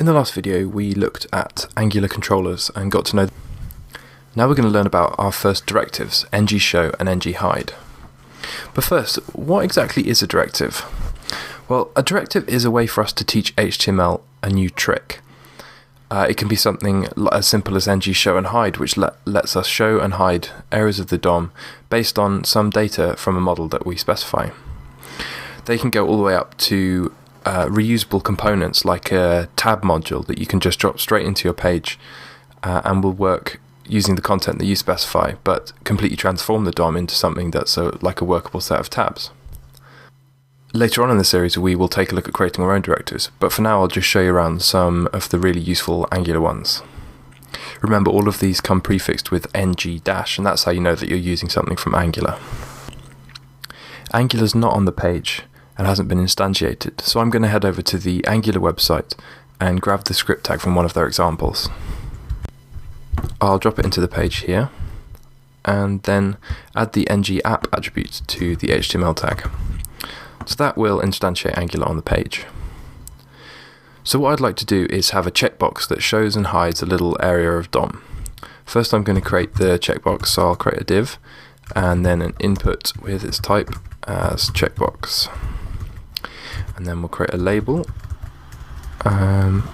In the last video we looked at Angular controllers and got to know them. Now we're going to learn about our first directives, ng-show and ng-hide. But first, what exactly is a directive? Well, a directive is a way for us to teach HTML a new trick. It can be something as simple as ng-show and hide, which lets us show and hide areas of the DOM based on some data from a model that we specify. They can go all the way up to reusable components like a tab module that you can just drop straight into your page and will work using the content that you specify, but completely transform the DOM into something that's like a workable set of tabs. Later on in the series we will take a look at creating our own directives, but for now I'll just show you around some of the really useful Angular ones. Remember, all of these come prefixed with ng-, and that's how you know that you're using something from Angular. Angular's not on the page and hasn't been instantiated, so I'm going to head over to the Angular website and grab the script tag from one of their examples. I'll drop it into the page here and then add the ng-app attribute to the HTML tag. So that will instantiate Angular on the page. So what I'd like to do is have a checkbox that shows and hides a little area of DOM. First I'm going to create the checkbox, so I'll create a div and then an input with its type as checkbox. And then we'll create a label. And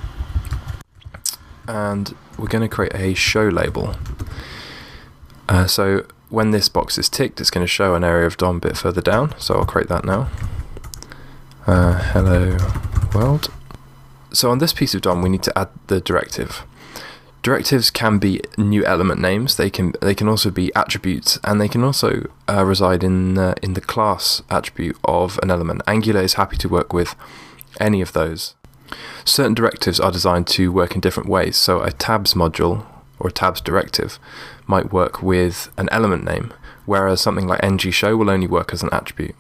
we're going to create a show label. So when this box is ticked, it's going to show an area of DOM a bit further down, so I'll create that now. Hello world. So on this piece of DOM we need to add the directive. Directives can be new element names, they can also be attributes, and they can also reside in the class attribute of an element. Angular is happy to work with any of those. Certain directives are designed to work in different ways, so a tabs module or a tabs directive might work with an element name, whereas something like ng-show will only work as an attribute.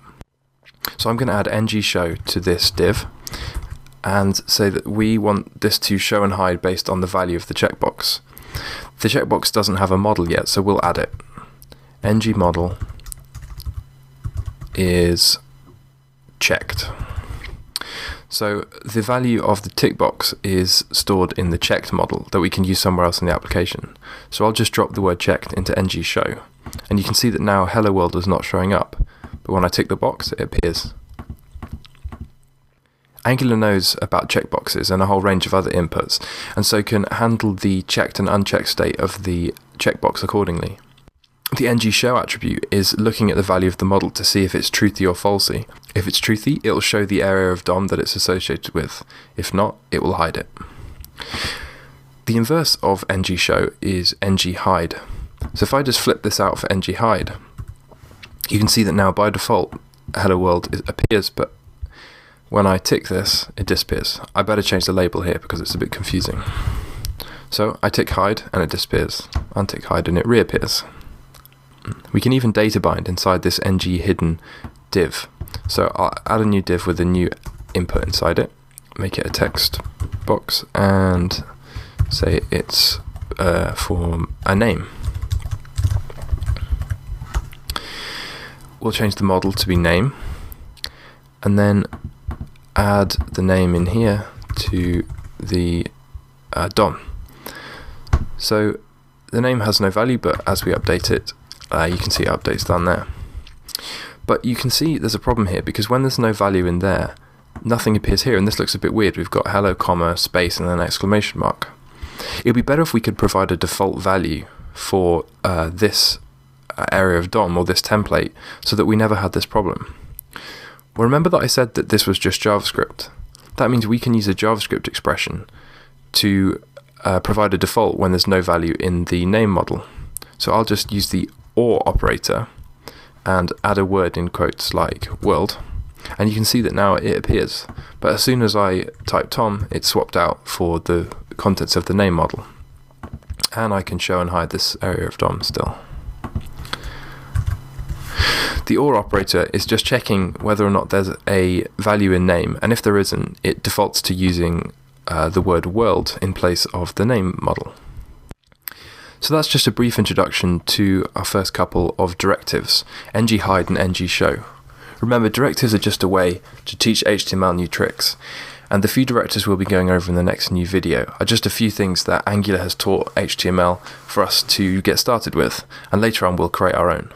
So I'm going to add ng-show to this div and say that we want this to show and hide based on the value of the checkbox. The checkbox doesn't have a model yet, so we'll add it. ng-model is checked. So the value of the tick box is stored in the checked model that we can use somewhere else in the application. So I'll just drop the word checked into ng-show, and you can see that now hello world is not showing up, but when I tick the box it appears. Angular knows about checkboxes and a whole range of other inputs, and so can handle the checked and unchecked state of the checkbox accordingly. The ng-show attribute is looking at the value of the model to see if it's truthy or falsy. If it's truthy, it will show the area of DOM that it's associated with. If not, it will hide it. The inverse of ng-show is ng-hide. So if I just flip this out for ng-hide, you can see that now by default hello world appears, but when I tick this, it disappears. I better change the label here because it's a bit confusing. So I tick hide and it disappears. Untick hide and it reappears. We can even data bind inside this ng-hidden div. So I'll add a new div with a new input inside it, make it a text box, and say it's for a name. We'll change the model to be name, and then add the name in here to the DOM. So the name has no value, but as we update it, you can see it updates down there. But you can see there's a problem here, because when there's no value in there, nothing appears here, and this looks a bit weird. We've got hello, comma, space, and then an exclamation mark. It would be better if we could provide a default value for this area of DOM or this template so that we never had this problem. Well, remember that I said that this was just JavaScript. That means we can use a JavaScript expression to provide a default when there's no value in the name model. So I'll just use the OR operator and add a word in quotes like world, and you can see that now it appears, but as soon as I type Tom, it's swapped out for the contents of the name model, and I can show and hide this area of DOM still. The OR operator is just checking whether or not there's a value in name, and if there isn't, it defaults to using the word world in place of the name model. So that's just a brief introduction to our first couple of directives, ng-hide and ng-show. Remember, directives are just a way to teach HTML new tricks, And the few directives we'll be going over in the next new video are just a few things that Angular has taught HTML for us to get started with, and later on we'll create our own.